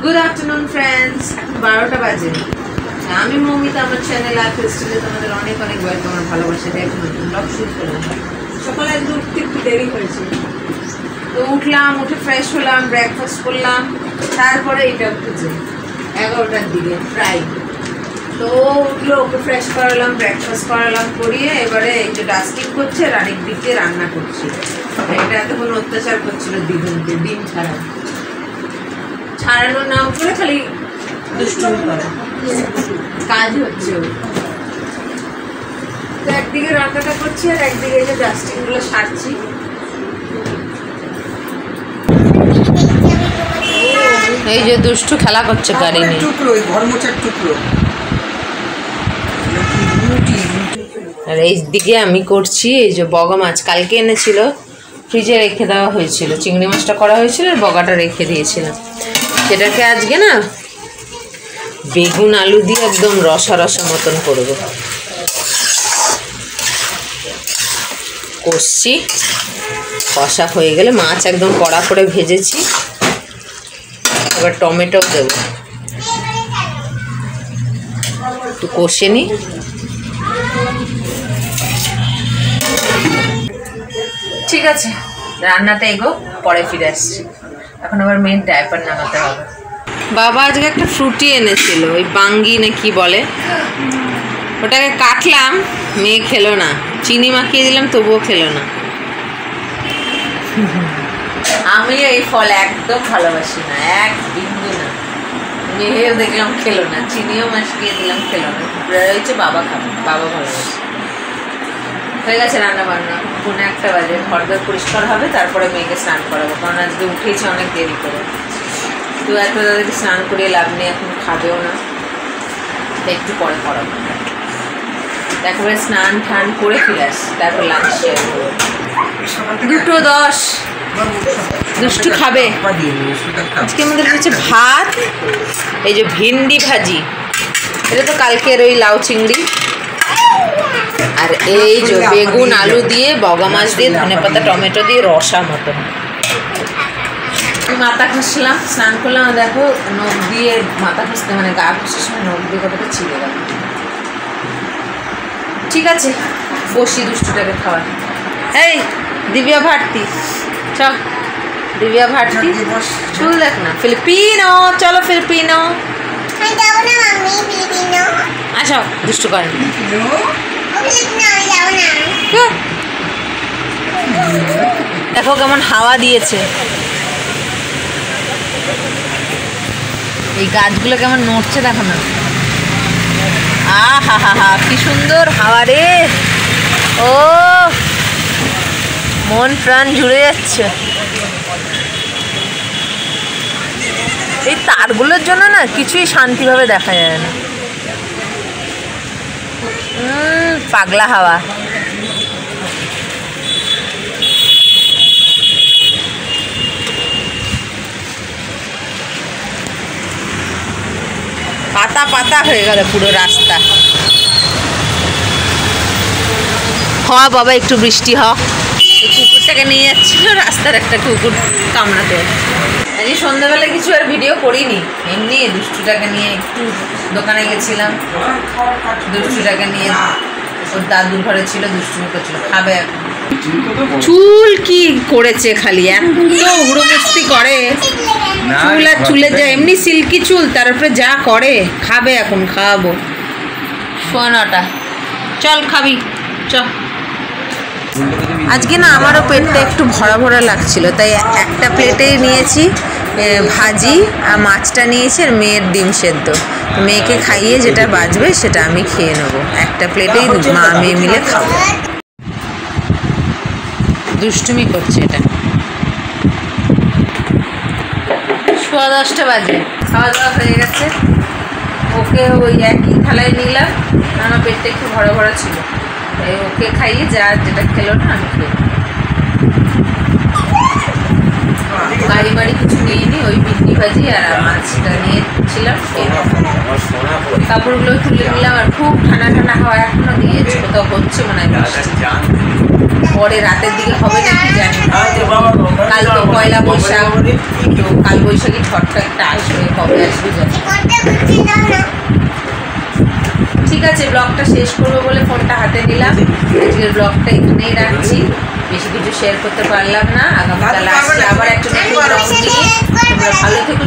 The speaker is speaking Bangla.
गुड आफ्टरनून फ्रेंड्स 12টা বাজে আমি মমিতা আমার চ্যানেল আর ফেস্টিভ্যালে তোমাদের অনেক অনেক ওয়েলকাম আর ভালোবাসা দেখুন ব্লগ শুরু করলাম সকালে আজকে উঠতে একটু দেরি হয়েছে তো উঠলাম উঠে ফ্রেশ হলাম ব্রেকফাস্ট করলাম তারপরে এটা উঠেছে 11টার দিকে প্রায় তো উঠলো ওকে ফ্রেশ করালাম ব্রেকফাস্ট করালাম করিয়ে এবারে এই যে ডাস্টিং করছে আর আরেক দিকে রান্না করছি এটা এতক্ষণ অত্যাচার করছিল দিগুনকে ডিম ছাড়ানোর নাম করে খালি দুষ্টুমি করে কাজ হচ্ছে তো একদিকে রান্নাটা করছি আর একদিকে এই যে ডাস্টিংগুলো সারছি এই যে দুষ্টু খেলা করছে গাড়ি নিয়ে আর এই দিকে আমি করছি এই যে বগা মাছ কালকে এনেছিল ফ্রিজে রেখে দেওয়া হয়েছিল চিংড়ি মাছটা করা হয়েছিল আর বগাটা রেখে দিয়েছিলাম সেটাকে আজকে না বেগুন আলু দিয়ে একদম রসা রসা মতন করব কষছি কষা হয়ে গেলে মাছ একদম কড়া করে ভেজেছি এবার টমেটো দেব একটু কষে নিই ঠিক আছে রান্নাটা এগো পরে ফিরে আসছি এখন আবার মেয়ের ডাইপার নামাতে হবে বাবা আজকে একটা ফ্রুটি এনেছিল ওই বাঙ্গি না কি বলে ওটাকে কাটলাম মেয়ে খেলো না চিনি মাখিয়ে দিলাম তবুও খেলো না আমি এই ফল একদম ভালোবাসি না এক বিন্দু না মেয়েও দেখলাম খেলো না চিনিও মাখিয়ে দিলাম খেলো না হয়েছে বাবা খাবে বাবা ভালোবাসে হয়ে গেছে রান্না বান্না 1:30 বাজে ঘরদোর পরিষ্কার হবে তারপরে মেয়েকে স্নান করাবো কারণ আজকে উঠেছি অনেক দেরি করে তো এত তাদেরকে স্নান করিয়ে লাভ নেই এখন খাবেও না একটু পরে করাবো তারপরে স্নান ঠান করে ফিরে আসি তারপর লাঞ্চ শেয়ার করবো 2:10 দুষ্টু খাবে আজকে আমাদের হচ্ছে ভাত এই যে ভিন্ডি ভাজি এটা তো কালকের ওই লাউ চিংড়ি আর এই যে বেগুন আলু দিয়ে বগা মাছ দিয়ে ধনেপাতা টমেটো দিয়ে রসা মতন মাথা ঘষলাম স্নান করলাম দেখো নখ দিয়ে মাথা ঘষতে মানে গা ঘষার সময় নখ দিয়ে কতটা ছিঁড়ে গেল ঠিক আছে বসি দুষ্টুটাকে খাওয়া এই দিব্যা ভারতী চ দিব্যা ভারতী চুল দেখ না ফিলিপিনো চলো ফিলিপিনো আচ্ছা দুষ্টু করেন দেখো কেমন হাওয়া দিয়েছে এই গাছগুলো কেমন নড়ছে দেখো না আহা হা হা কি সুন্দর হাওয়া রে ও মন প্রাণ জুড়ে যাচ্ছে এই তারগুলোর জন্য না কিছুই শান্তিভাবে দেখা যায় না পাগলা হাওয়া পাতা পাতা হয়ে গেল পুরো রাস্তা হওয়া বাবা একটু বৃষ্টি হওয়া এই কুকুরটাকে নিয়ে যাচ্ছিল রাস্তার একটা কুকুর কামড়াতে আজকে সন্ধ্যাবেলা কিছু আর ভিডিও করিনি এমনি দুষ্টুটাকে নিয়ে একটু দোকানে গেছিলাম দুষ্টুটাকে নিয়ে ওর দাদুর ঘরে ছিল দুষ্টুমি করছিল খাবে এখন চুল কি করেছে খালি এত হুড়োমস্তি করে চুল আর চুলে যায় এমনি সিল্কি চুল তার উপরে যা করে খাবে এখন খাওয়াবো 9:15 চল খাবি চ আজকে না আমারও পেটটা একটু ভরা ভরা লাগছিল তাই একটা প্লেটেই নিয়েছি ভাজি আর মাছটা নিয়েছি আর মেয়ের ডিম সেদ্ধ মেয়েকে খাইয়ে যেটা বাঁচবে সেটা আমি খেয়ে নেবো একটা প্লেটেই মা মেয়ে মিলে খাবো দুষ্টুমি করছে এটা 10:15 বাজে খাওয়া দাওয়া হয়ে গেছে ওকে ওই একই থালায় নিলাম আমার পেটটা একটু ভরা ভরা ছিল তাই ওকে খাইয়ে যেটা খেলো না আমি খেয়ে গাড়ি বাড়ি কিছু নিইনি ওই ভিন্ডি ভাজি আর মাছটা নিয়েছিলাম কাপড়গুলো তুলে নিলাম আর খুব ঠান্ডা ঠান্ডা হাওয়া এখনো দিয়েছে কোথাও হচ্ছে মনে হয় পরে রাতের দিকে হবে নাকি জানি কাল তো পয়লা বৈশাখ তো কাল বৈশাখী ঝড়টা একটা আসবে কবে আছে, ব্লগটা শেষ করবো বলে ফোনটা হাতে নিলাম। আজকের ব্লগটা এখানেই রাখছি, বেশি কিছু শেয়ার করতে পারলাম না। আগামীকাল আসছি আবার একটা নতুন ব্লগ নিয়ে। তোমরা ভালো থেকো,